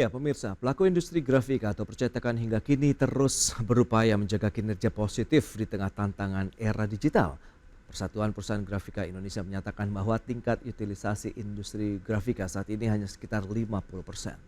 Ya, pemirsa, pelaku industri grafika atau percetakan hingga kini terus berupaya menjaga kinerja positif di tengah tantangan era digital. Persatuan Perusahaan Grafika Indonesia menyatakan bahwa tingkat utilisasi industri grafika saat ini hanya sekitar 50%.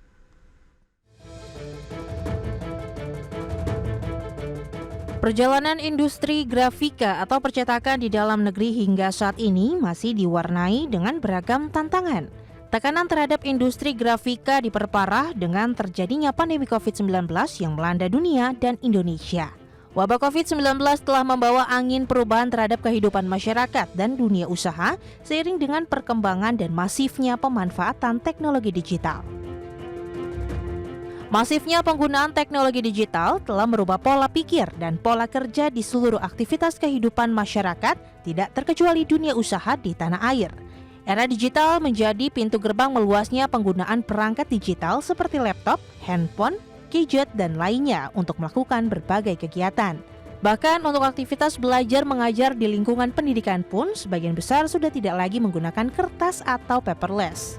Perjalanan industri grafika atau percetakan di dalam negeri hingga saat ini masih diwarnai dengan beragam tantangan. Tekanan terhadap industri grafika diperparah dengan terjadinya pandemi COVID-19 yang melanda dunia dan Indonesia. Wabah COVID-19 telah membawa angin perubahan terhadap kehidupan masyarakat dan dunia usaha seiring dengan perkembangan dan masifnya pemanfaatan teknologi digital. Masifnya penggunaan teknologi digital telah merubah pola pikir dan pola kerja di seluruh aktivitas kehidupan masyarakat, tidak terkecuali dunia usaha di tanah air. Era digital menjadi pintu gerbang meluasnya penggunaan perangkat digital seperti laptop, handphone, gadget, dan lainnya untuk melakukan berbagai kegiatan. Bahkan untuk aktivitas belajar mengajar di lingkungan pendidikan pun sebagian besar sudah tidak lagi menggunakan kertas atau paperless.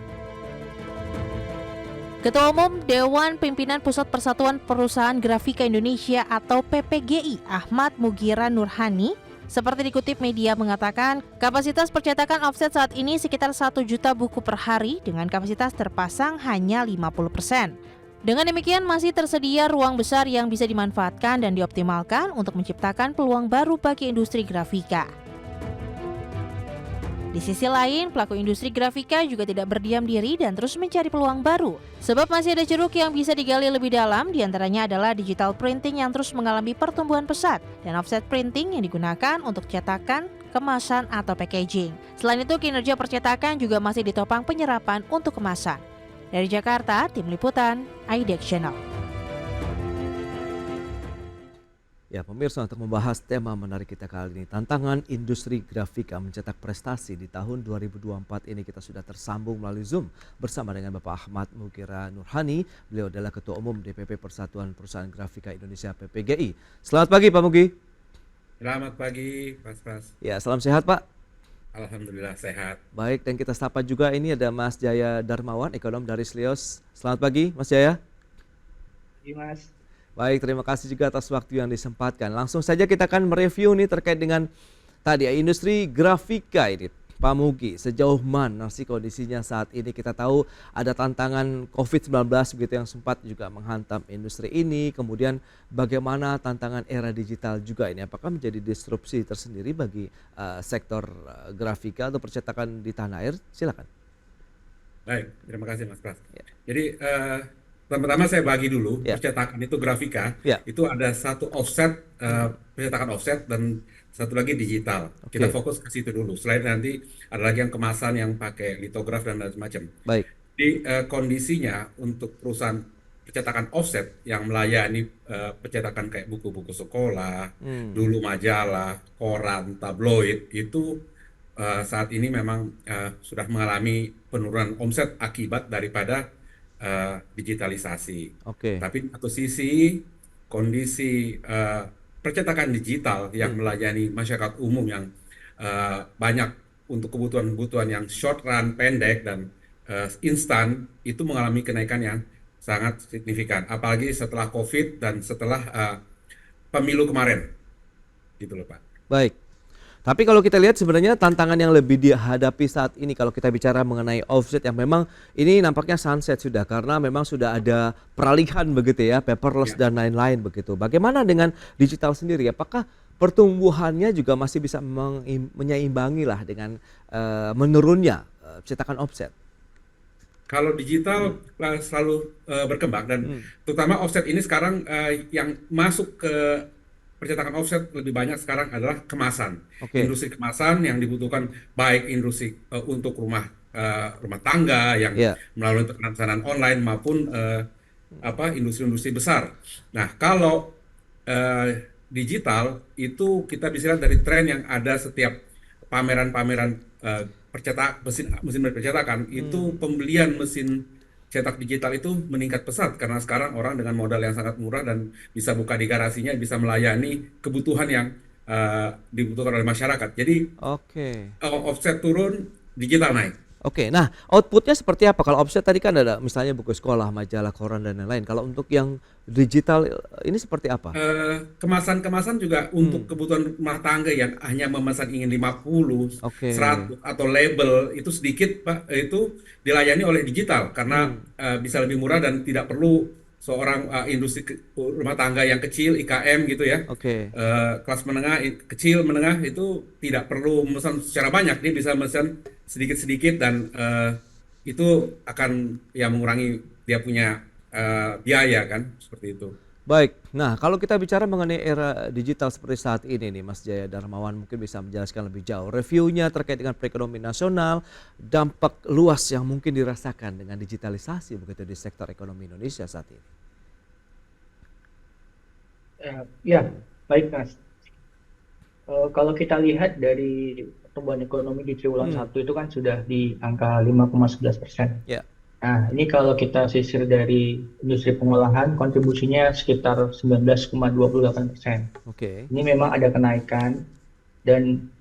Ketua Umum Dewan Pimpinan Pusat Persatuan Perusahaan Grafika Indonesia atau PPGI Ahmad Mugira Nurhani seperti dikutip media mengatakan kapasitas percetakan offset saat ini sekitar 1 juta buku per hari dengan kapasitas terpasang hanya 50%. Dengan demikian masih tersedia ruang besar yang bisa dimanfaatkan dan dioptimalkan untuk menciptakan peluang baru bagi industri grafika. Di sisi lain, pelaku industri grafika juga tidak berdiam diri dan terus mencari peluang baru. Sebab masih ada ceruk yang bisa digali lebih dalam, diantaranya adalah digital printing yang terus mengalami pertumbuhan pesat dan offset printing yang digunakan untuk cetakan, kemasan, atau packaging. Selain itu, kinerja percetakan juga masih ditopang penyerapan untuk kemasan. Dari Jakarta, Tim Liputan, IDEX Channel. Ya, pemirsa, untuk membahas tema menarik kita kali ini, tantangan industri grafika mencetak prestasi di tahun 2024 ini, kita sudah tersambung melalui Zoom bersama dengan Bapak Ahmad Mugira Nurhani. Beliau adalah Ketua Umum DPP Persatuan Perusahaan Grafika Indonesia PPGI. Selamat pagi Pak Mugi. Selamat pagi, Mas. Ya, salam sehat Pak. Alhamdulillah sehat. Baik, dan kita sapa juga ini ada Mas Jaya Darmawan, ekonom dari Slios. Selamat pagi Mas Jaya. Pagi Mas. Baik, terima kasih juga atas waktu yang disempatkan. Langsung saja kita akan mereview nih terkait dengan tadi industri grafika ini. Pak Mugi, sejauh mana sih kondisinya saat ini? Kita tahu ada tantangan COVID-19 begitu yang sempat juga menghantam industri ini. Kemudian bagaimana tantangan era digital juga ini? Apakah menjadi disrupsi tersendiri bagi sektor grafika atau percetakan di tanah air? Silakan. Baik, terima kasih Mas Pras. Ya. Jadi pertama saya bagi dulu, Ya. percetakan itu grafika, Ya. itu ada satu offset, percetakan offset dan satu lagi digital. Oke. Kita fokus ke situ dulu. Selain nanti ada lagi yang kemasan yang pakai litograf dan macam-macam. Baik. Di kondisinya untuk perusahaan percetakan offset yang melayani percetakan kayak buku-buku sekolah, dulu majalah, koran, tabloid, itu saat ini memang sudah mengalami penurunan omset akibat daripada digitalisasi. Oke. Tapi di satu sisi kondisi percetakan digital yang melayani masyarakat umum yang banyak untuk kebutuhan-kebutuhan yang short run, pendek dan instan, itu mengalami kenaikan yang sangat signifikan. Apalagi setelah COVID dan setelah pemilu kemarin, gitu loh Pak. Baik. Tapi kalau kita lihat sebenarnya tantangan yang lebih dihadapi saat ini kalau kita bicara mengenai offset yang memang ini nampaknya sunset sudah karena memang sudah ada peralihan begitu ya, paperless dan lain-lain begitu. Bagaimana dengan digital sendiri? Apakah pertumbuhannya juga masih bisa menyeimbangi lah dengan menurunnya cetakan offset? Kalau digital selalu berkembang dan terutama offset ini sekarang yang masuk ke percetakan offset lebih banyak sekarang adalah kemasan. Oke. Industri kemasan yang dibutuhkan baik industri untuk rumah tangga yang melalui pemesanan online maupun industri-industri besar. Nah, kalau digital itu kita bisa lihat dari tren yang ada setiap pameran-pameran mesin percetakan itu pembelian mesin cetak digital itu meningkat pesat karena sekarang orang dengan modal yang sangat murah dan bisa buka di garasinya bisa melayani kebutuhan yang dibutuhkan oleh masyarakat. Jadi offset turun, digital naik. Oke, nah outputnya seperti apa? Kalau offset tadi kan ada misalnya buku sekolah, majalah, koran dan lain-lain. Kalau untuk yang digital ini seperti apa? Kemasan-kemasan juga untuk Hmm, kebutuhan rumah tangga yang hanya memesan ingin 50, oke. 100 atau label itu sedikit Pak, itu dilayani oleh digital karena Hmm, bisa lebih murah dan tidak perlu seorang industri rumah tangga yang kecil IKM gitu ya. oke. Kelas menengah kecil menengah itu tidak perlu memesan secara banyak, dia bisa memesan sedikit-sedikit dan itu akan ya mengurangi dia punya biaya kan seperti itu. Baik. Nah, kalau kita bicara mengenai era digital seperti saat ini nih, Mas Jaya Darmawan mungkin bisa menjelaskan lebih jauh. Reviewnya terkait dengan perekonomian nasional, dampak luas yang mungkin dirasakan dengan digitalisasi begitu di sektor ekonomi Indonesia saat ini. Ya, baik Mas. Kalau kita lihat dari pertumbuhan ekonomi di triwulan Hmm, 1 itu kan sudah di angka 5,11%. ya, Nah, ini kalau kita sisir dari industri pengolahan, kontribusinya sekitar 19,28%. oke. Ini memang ada kenaikan dan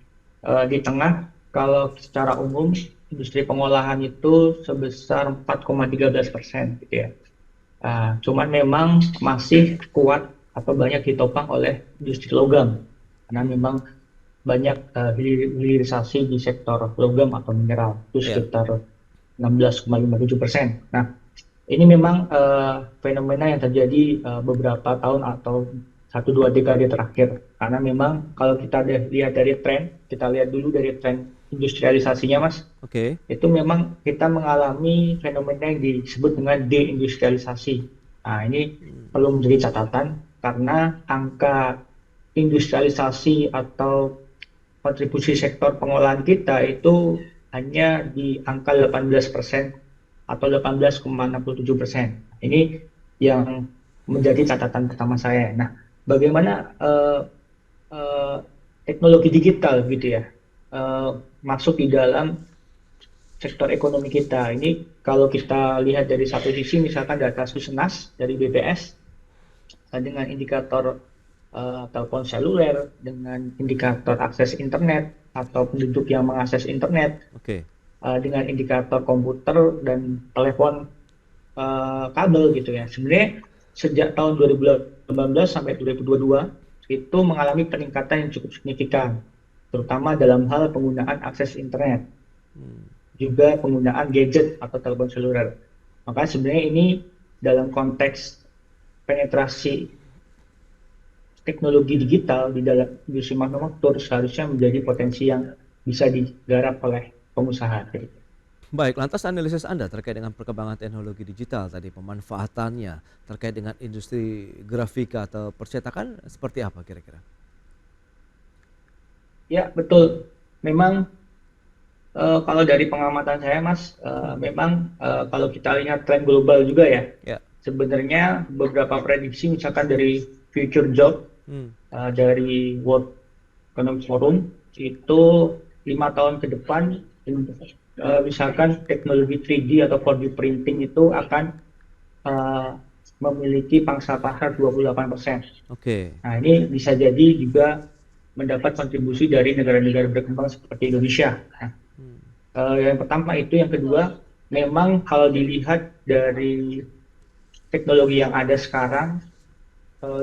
di tengah kalau secara umum industri pengolahan itu sebesar 4,13% gitu ya. Cuman memang masih kuat atau banyak ditopang oleh industri logam karena Hmm, memang banyak hilirisasi di sektor logam atau mineral itu ya, sekitar 16,57%. Nah, ini memang fenomena yang terjadi beberapa tahun atau 1-2 dekade terakhir. Karena memang kalau kita lihat dari tren, kita lihat dulu dari tren industrialisasinya, Mas, oke. itu memang kita mengalami fenomena yang disebut dengan deindustrialisasi. Nah, ini Hmm, perlu menjadi catatan karena angka industrialisasi atau kontribusi sektor pengolahan kita itu hanya di angka 18% atau 18,67%. Ini yang menjadi catatan pertama saya. Nah, bagaimana eh, teknologi digital gitu ya masuk di dalam sektor ekonomi kita. Ini kalau kita lihat dari satu sisi, misalkan data Susenas dari BPS dengan indikator telepon seluler, dengan indikator akses internet atau penduduk yang mengakses internet, oke. dengan indikator komputer dan telepon kabel gitu ya. Sebenarnya sejak tahun 2018 sampai 2022 itu mengalami peningkatan yang cukup signifikan, terutama dalam hal penggunaan akses internet, Hmm, juga penggunaan gadget atau telepon seluler. Maka sebenarnya ini dalam konteks penetrasi teknologi digital di dalam industri manufaktur seharusnya menjadi potensi yang bisa digarap oleh pengusaha. baik, lantas analisis Anda terkait dengan perkembangan teknologi digital tadi, pemanfaatannya terkait dengan industri grafika atau percetakan seperti apa kira-kira? Ya, betul. Memang kalau dari pengamatan saya, Mas, Hmm, memang kalau kita lihat tren global juga ya, ya. sebenarnya beberapa prediksi misalkan dari Future Job Hmm, dari World Economic Forum itu 5 tahun ke depan misalkan teknologi 3D atau 4D printing itu akan eh, memiliki pangsa pasar 28%. oke. Nah, ini bisa jadi juga mendapat kontribusi dari negara-negara berkembang seperti Indonesia. Nah, Hmm, yang pertama itu, yang kedua, memang kalau dilihat dari teknologi yang ada sekarang,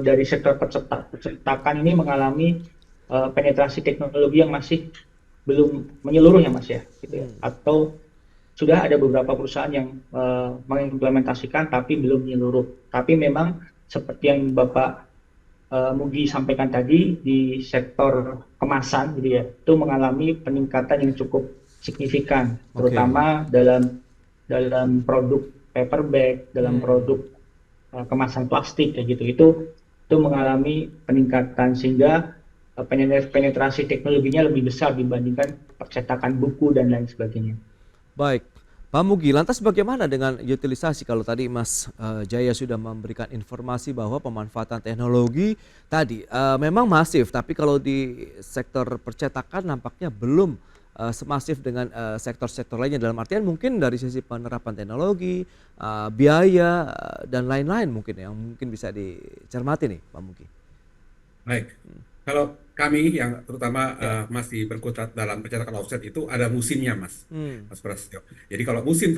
dari sektor percetakan ini mengalami penetrasi teknologi yang masih belum menyeluruh ya Mas ya, gitu ya. hmm. Atau sudah ada beberapa perusahaan yang mengimplementasikan tapi belum menyeluruh. Tapi memang seperti yang Bapak Mugi sampaikan tadi di sektor kemasan gitu ya, itu mengalami peningkatan yang cukup signifikan, Oke. terutama dalam dalam produk paper bag, dalam Hmm. produk kemasan plastik kayak gitu. Itu mengalami peningkatan sehingga penetrasi teknologinya lebih besar dibandingkan percetakan buku dan lain sebagainya. Baik, Pak Mugi, lantas bagaimana dengan utilisasi kalau tadi Mas Jaya sudah memberikan informasi bahwa pemanfaatan teknologi tadi memang masif, tapi kalau di sektor percetakan nampaknya belum semasif dengan sektor-sektor lainnya dalam artian mungkin dari sisi penerapan teknologi, biaya dan lain-lain mungkin yang mungkin bisa dicermati nih Pak Mugi. Baik. Kalau kami yang terutama Ya. masih berkutat dalam pencetakan offset itu ada musimnya, Mas, Hmm. Mas Prasetyo. Jadi kalau musim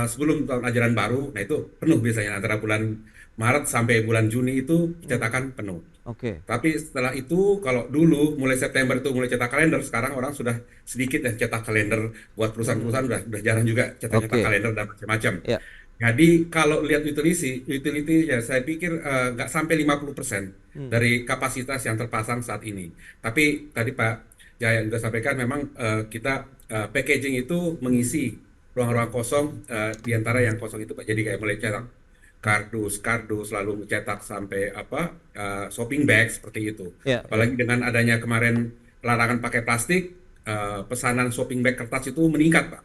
sebelum tahun ajaran baru, nah itu penuh biasanya antara bulan Maret sampai bulan Juni itu Hmm. cetakan penuh. Oke. Tapi setelah itu, kalau dulu mulai September itu mulai cetak kalender, sekarang orang sudah sedikit yang cetak kalender. Buat perusahaan-perusahaan Hmm. udah jarang juga cetak-cetak Oke. kalender dan macam-macam. Ya. Jadi kalau lihat utility ya saya pikir nggak sampai 50% Hmm. dari kapasitas yang terpasang saat ini. Tapi tadi Pak Jaya juga sampaikan memang kita packaging itu mengisi ruang-ruang kosong di antara yang kosong itu Pak. Jadi kayak mulai cetak kardus, lalu mencetak sampai shopping bag seperti itu. Ya. Ya. Apalagi dengan adanya kemarin larangan pakai plastik, pesanan shopping bag kertas itu meningkat Pak.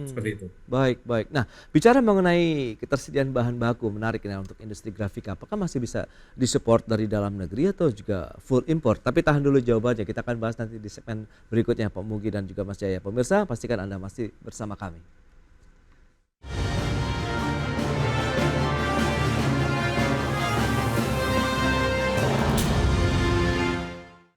Seperti Hmm, itu. baik, baik. Nah, bicara mengenai ketersediaan bahan baku, menarik ini untuk industri grafika. Apakah masih bisa disupport dari dalam negeri atau juga full import? Tapi tahan dulu jawabannya. Kita akan bahas nanti di segmen berikutnya, Pak Mugi dan juga Mas Jaya. Pemirsa, pastikan Anda masih bersama kami.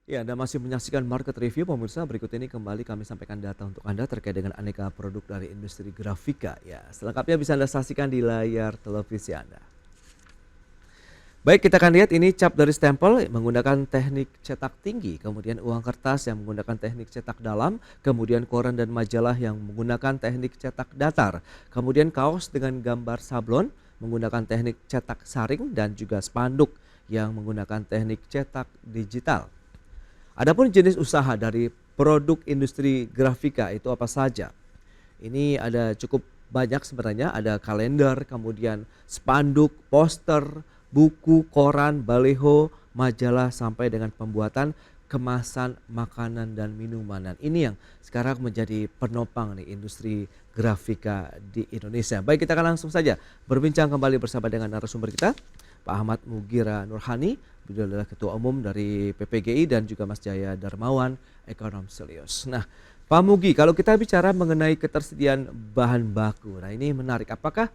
Ya, Anda masih menyaksikan Market Review, pemirsa. Berikut ini kembali kami sampaikan data untuk Anda terkait dengan aneka produk dari industri grafika. Ya, selengkapnya bisa Anda saksikan di layar televisi Anda. Baik, kita akan lihat ini cap dari stempel menggunakan teknik cetak tinggi, kemudian uang kertas yang menggunakan teknik cetak dalam, kemudian koran dan majalah yang menggunakan teknik cetak datar, kemudian kaos dengan gambar sablon menggunakan teknik cetak saring dan juga spanduk yang menggunakan teknik cetak digital. Adapun jenis usaha dari produk industri grafika itu apa saja? Ini ada cukup banyak sebenarnya, ada kalender, kemudian spanduk, poster, buku, koran, baleho, majalah sampai dengan pembuatan kemasan makanan dan minuman. Dan ini yang sekarang menjadi penopang nih industri grafika di Indonesia. Baik, kita akan langsung saja berbincang kembali bersama dengan narasumber kita, Pak Ahmad Mugira Nurhani, beliau adalah Ketua Umum dari PPGI, dan juga Mas Jaya Darmawan, Ekonom Selius. Nah, Pak Mugi, kalau kita bicara mengenai ketersediaan bahan baku, nah ini menarik. Apakah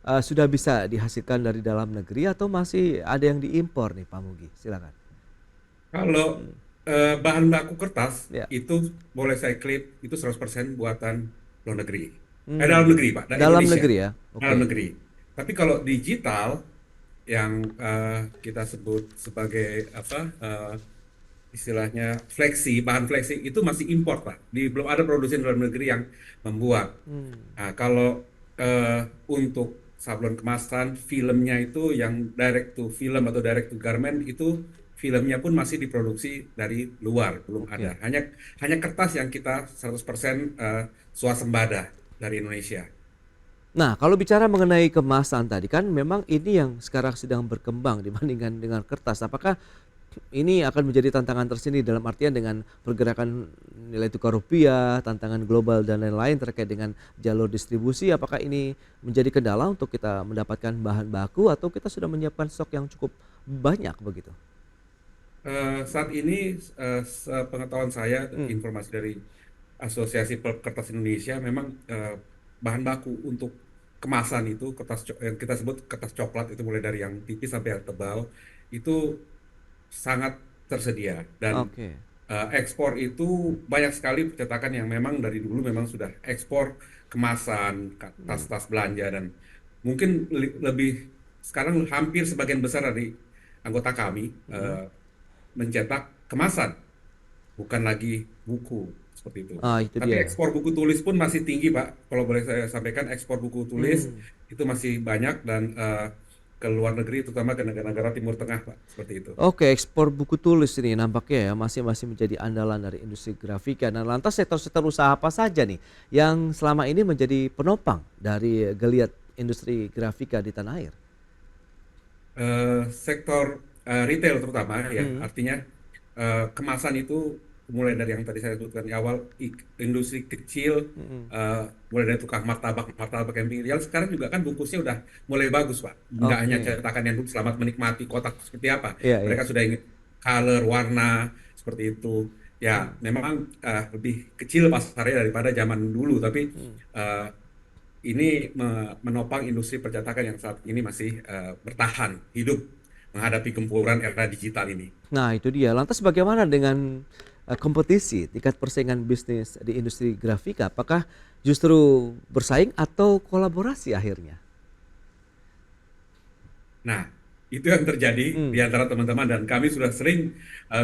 sudah bisa dihasilkan dari dalam negeri atau masih ada yang diimpor nih Pak Mugi? Silakan. Kalau Hmm. bahan baku kertas Ya. itu boleh saya klaim itu 100% buatan luar negeri. Dalam Hmm. negeri, Pak, dari Dalam Indonesia. negeri ya. Dalam Oke. negeri. Tapi kalau digital yang kita sebut sebagai istilahnya bahan fleksi itu masih import, Pak. Belum ada produsen dalam negeri yang membuat. Hmm. Nah, kalau untuk sablon kemasan, filmnya itu yang direct to film atau direct to garment itu filmnya pun masih diproduksi dari luar, belum Oke. ada. Hanya kertas yang kita 100% swasembada dari Indonesia. Nah, kalau bicara mengenai kemasan tadi kan memang ini yang sekarang sedang berkembang dibandingkan dengan kertas. Apakah ini akan menjadi tantangan tersendiri dalam artian dengan pergerakan nilai tukar rupiah, tantangan global dan lain-lain terkait dengan jalur distribusi? Apakah ini menjadi kendala untuk kita mendapatkan bahan baku atau kita sudah menyiapkan stok yang cukup banyak begitu? Saat ini, sepengetahuan saya, Hmm. informasi dari Asosiasi Kertas Indonesia, memang bahan baku untuk kemasan itu yang kita sebut kertas coklat itu mulai dari yang tipis sampai yang tebal itu sangat tersedia dan Oke. ekspor itu banyak sekali percetakan yang memang dari dulu memang sudah ekspor kemasan, Hmm. tas-tas belanja dan mungkin lebih sekarang hampir sebagian besar dari anggota kami Hmm. mencetak kemasan, bukan lagi buku seperti itu. Ah, itu Tapi dia. ekspor buku tulis pun masih tinggi, Pak. Kalau boleh saya sampaikan, ekspor buku tulis Hmm. itu masih banyak dan ke luar negeri, terutama ke negara-negara Timur Tengah, Pak. Seperti itu. Oke, ekspor buku tulis ini nampaknya ya masih masih menjadi andalan dari industri grafika. Nah, lantas sektor-sektor usaha apa saja nih yang selama ini menjadi penopang dari geliat industri grafika di tanah air? Sektor retail terutama ya, Hmm. artinya kemasan itu mulai dari yang tadi saya sebutkan di awal, industri kecil, Hmm. mulai dari tukang martabak yang pinggir jalan, sekarang juga kan bungkusnya udah mulai bagus, Pak. Nggak hanya Oke. cetakan yang dulu selamat menikmati kotak seperti apa. Iya, iya. Mereka sudah ingin color, warna, seperti itu. Ya, Hmm. memang lebih kecil pasarnya daripada zaman dulu, tapi Hmm. eh, ini menopang industri percetakan yang saat ini masih bertahan hidup menghadapi gempuran era digital ini. Nah, itu dia. Lantas bagaimana dengan kompetisi, tingkat persaingan bisnis di industri grafika? Apakah justru bersaing atau kolaborasi akhirnya? Nah, itu yang terjadi di Hmm, antara teman-teman dan kami sudah sering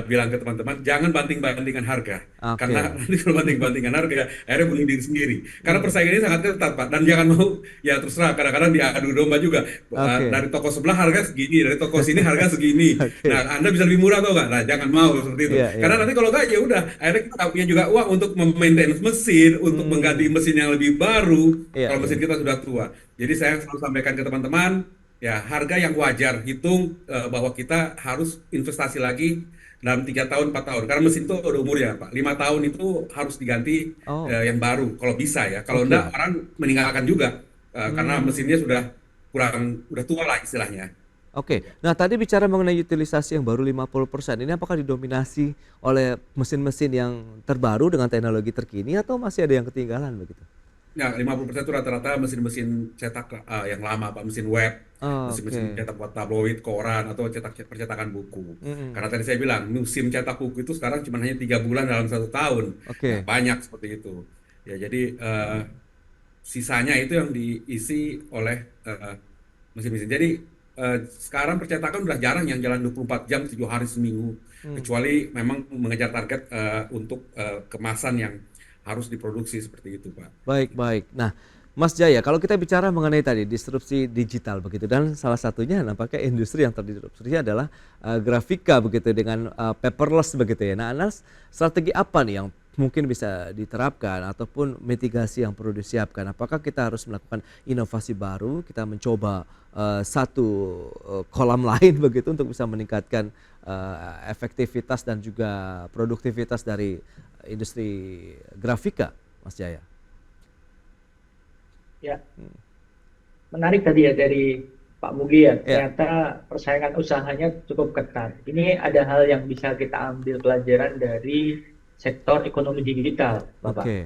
bilang ke teman-teman jangan banting-bantingkan harga. Karena oke. nanti kalau banting-bantingkan harga, akhirnya bunuh diri sendiri. Karena Hmm, persaingan ini sangat ketat, Pak. Dan jangan mau, ya terserah, kadang-kadang diadu domba juga. oke. Dari toko sebelah harga segini, dari toko sini harga segini. Oke. Nah, Anda bisa lebih murah atau enggak? Nah, jangan mau seperti itu. Iya, iya. Karena nanti kalau enggak, ya udah. Akhirnya kita punya juga uang untuk memaintain mesin, untuk mengganti Hmm, mesin yang lebih baru, iya, kalau iya. mesin kita sudah tua. Jadi saya selalu sampaikan ke teman-teman, ya, harga yang wajar, hitung bahwa kita harus investasi lagi dalam 3 tahun, 4 tahun. Karena mesin itu ada umurnya, Pak. 5 tahun itu harus diganti Oh, yang baru, kalau bisa ya. Kalau oke. enggak, orang meninggalkan juga karena Hmm, mesinnya sudah udah tua lah istilahnya. oke. Nah, tadi bicara mengenai utilisasi yang baru 50%. Ini apakah didominasi oleh mesin-mesin yang terbaru dengan teknologi terkini atau masih ada yang ketinggalan begitu? Ya, 50% itu rata-rata mesin-mesin cetak yang lama, Pak, mesin web, mesin-mesin Oke. cetak buat tabloid, koran, atau percetakan buku. Mm-mm. Karena tadi saya bilang, musim cetak buku itu sekarang cuma hanya 3 bulan dalam 1 tahun. Ya, Oke. banyak seperti itu. Ya, jadi sisanya itu yang diisi oleh mesin-mesin. Jadi sekarang percetakan udah jarang yang jalan 24 jam, 7 hari seminggu. Hmm. Kecuali memang mengejar target untuk kemasan yang harus diproduksi seperti itu, Pak. Baik, baik. Nah, Mas Jaya, kalau kita bicara mengenai tadi disrupsi digital begitu dan salah satunya nampaknya industri yang terdisrupsi adalah grafika begitu dengan paperless begitu ya. Nah, Anas, strategi apa nih yang mungkin bisa diterapkan ataupun mitigasi yang perlu disiapkan? Apakah kita harus melakukan inovasi baru, kita mencoba satu kolam lain begitu untuk bisa meningkatkan efektivitas dan juga produktivitas dari industri grafika, Mas Jaya? Ya, menarik tadi ya dari Pak Mugi ya, Ya, ternyata persaingan usahanya cukup ketat. Ini ada hal yang bisa kita ambil pelajaran dari sektor ekonomi digital, Bapak. oke.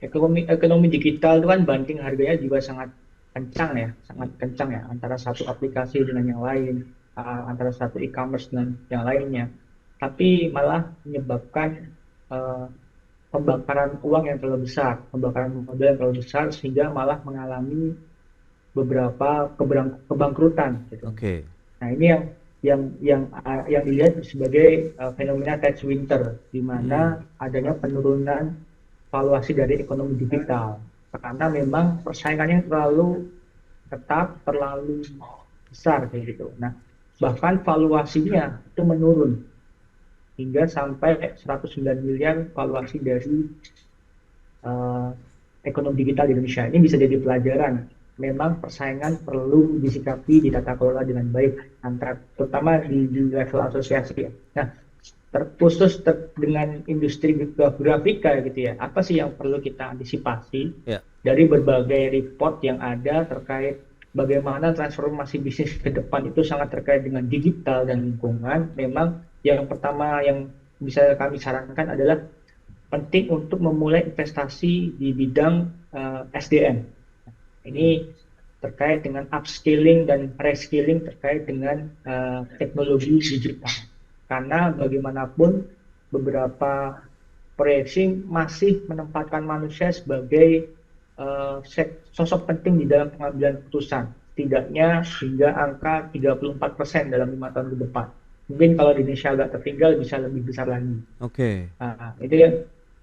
Ekonomi digital itu kan banding harganya juga sangat kencang ya, sangat kencang ya antara satu aplikasi dengan yang lain, antara satu e-commerce dengan yang lainnya. Tapi malah menyebabkan eh, pembakaran uang yang terlalu besar, pembakaran modal yang terlalu besar sehingga malah mengalami beberapa kebangkrutan gitu. Oke. Nah, ini yang dilihat sebagai fenomena tax winter, di Mhm. mana adanya penurunan valuasi dari ekonomi digital karena memang persaingannya terlalu ketat, terlalu besar kayak gitu. Nah, bahkan valuasinya itu menurun hingga sampai 109 miliar valuasi dari eh, ekonomi digital di Indonesia. Ini bisa jadi pelajaran. Memang persaingan perlu disikapi, ditata kelola dengan baik, terutama di level asosiasi. Nah, dengan industri grafika gitu ya. Apa sih yang perlu kita antisipasi Ya. dari berbagai report yang ada terkait bagaimana transformasi bisnis ke depan itu sangat terkait dengan digital dan lingkungan. Memang yang pertama yang bisa kami sarankan adalah penting untuk memulai investasi di bidang SDM. Hmm. Ini terkait dengan upskilling dan reskilling terkait dengan teknologi digital. Karena bagaimanapun beberapa proyeksi masih menempatkan manusia sebagai sosok penting di dalam pengambilan keputusan. Setidaknya hingga angka 34% dalam 5 tahun ke depan. Mungkin kalau di Indonesia agak tertinggal bisa lebih besar lagi. Oke. Nah, itu ya.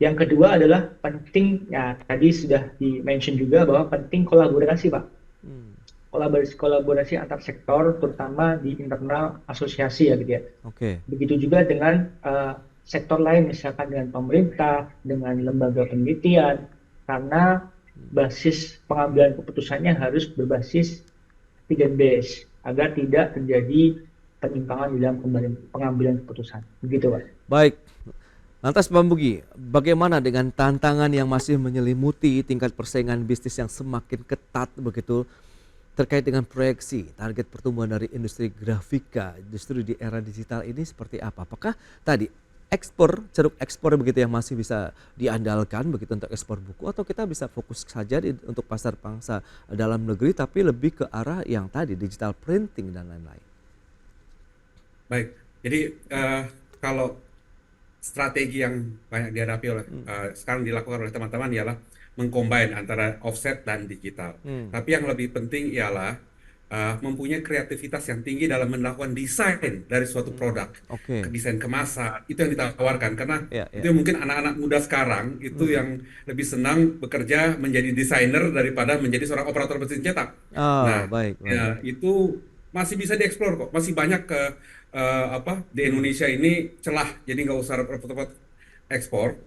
Yang kedua adalah penting, ya tadi sudah di-mention juga bahwa penting kolaborasi, Pak. Hmm. Kolaborasi antar sektor, terutama di internal asosiasi ya gitu ya. Oke. Begitu juga dengan sektor lain, misalkan dengan pemerintah, dengan lembaga penelitian, karena basis pengambilan keputusannya harus berbasis evidence base agar tidak terjadi penyimpangan di dalam pengambilan keputusan. Begitu, Pak. Baik. Lantas Pak Mugi, bagaimana dengan tantangan yang masih menyelimuti tingkat persaingan bisnis yang semakin ketat begitu terkait dengan proyeksi target pertumbuhan dari industri grafika justru di era digital ini seperti apa? Apakah tadi ceruk ekspor begitu yang masih bisa diandalkan begitu untuk ekspor buku atau kita bisa fokus saja untuk pasar pangsa dalam negeri tapi lebih ke arah yang tadi digital printing dan lain-lain? Baik, jadi kalau strategi yang banyak dihadapi oleh sekarang dilakukan oleh teman-teman ialah mengcombine antara offset dan digital. Tapi yang lebih penting ialah mempunyai kreativitas yang tinggi dalam melakukan desain dari suatu produk, Oke. desain kemasan itu yang ditawarkan karena Ya, itu ya. yang mungkin anak-anak muda sekarang itu yang lebih senang bekerja menjadi desainer daripada menjadi seorang operator mesin cetak. Oh, Nah, baik, baik. ya, itu masih bisa dieksplor kok, masih banyak di Indonesia ini celah, jadi nggak usah repot-repot ekspor.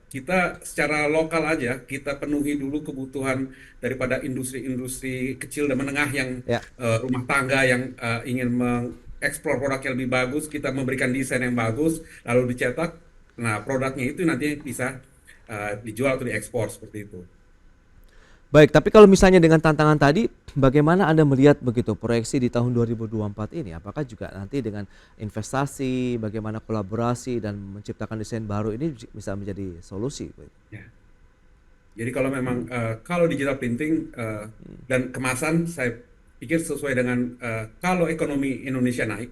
Kita secara lokal aja kita penuhi dulu kebutuhan daripada industri-industri kecil dan menengah yang Ya. rumah tangga yang ingin mengeksplor produk yang lebih bagus, kita memberikan desain yang bagus, lalu dicetak. Nah, produknya itu nanti bisa dijual atau diekspor seperti itu. Baik, tapi kalau misalnya dengan tantangan tadi, bagaimana Anda melihat begitu proyeksi di tahun 2024 ini? Apakah juga nanti dengan investasi, bagaimana kolaborasi dan menciptakan desain baru ini bisa menjadi solusi? Ya. Jadi kalau memang kalau digital printing dan kemasan, saya pikir sesuai dengan kalau ekonomi Indonesia naik,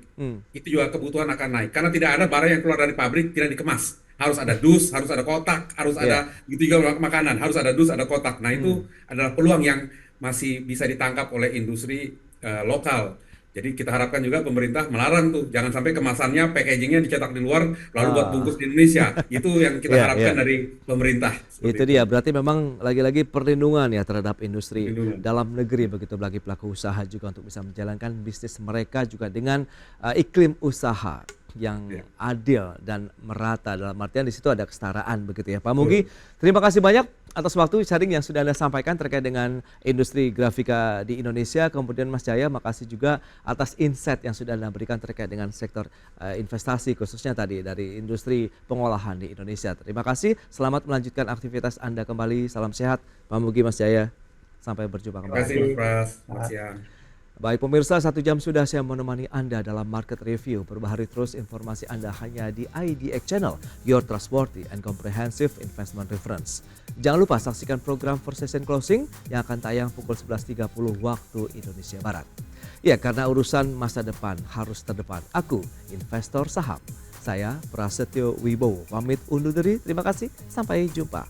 itu juga kebutuhan akan naik. Karena tidak ada barang yang keluar dari pabrik tidak dikemas. Harus ada dus, harus ada kotak, harus Ya. ada gitu juga makanan, harus ada dus, ada kotak. Nah itu adalah peluang yang masih bisa ditangkap oleh industri lokal. Jadi kita harapkan juga pemerintah melarang tuh, jangan sampai kemasannya, packagingnya dicetak di luar, lalu buat bungkus di Indonesia. Itu yang kita Ya, harapkan ya. dari pemerintah. Itu Seperti dia, berarti memang lagi-lagi perlindungan ya terhadap industri Perlindungan. dalam negeri begitu bagi pelaku usaha juga untuk bisa menjalankan bisnis mereka juga dengan iklim usaha yang Ya. adil dan merata, dalam artian di situ ada kesetaraan begitu ya. Pak Mugi, terima kasih banyak atas waktu sharing yang sudah Anda sampaikan terkait dengan industri grafika di Indonesia. Kemudian Mas Jaya, makasih juga atas insight yang sudah Anda berikan terkait dengan sektor investasi khususnya tadi dari industri pengolahan di Indonesia. Terima kasih, selamat melanjutkan aktivitas Anda kembali. Salam sehat Pak Mugi, Mas Jaya. Sampai berjumpa Terima kasih kembali. Mas Pras. Selamat siang. Baik pemirsa, 1 jam sudah saya menemani Anda dalam Market Review. Perbaharui terus informasi Anda hanya di IDX Channel, your trustworthy and comprehensive investment reference. Jangan lupa saksikan program First Session Closing yang akan tayang pukul 11.30 waktu Indonesia Barat. Ya, karena urusan masa depan harus terdepan. Aku, investor saham. Saya Prasetyo Wibowo, pamit undur diri. Terima kasih, sampai jumpa.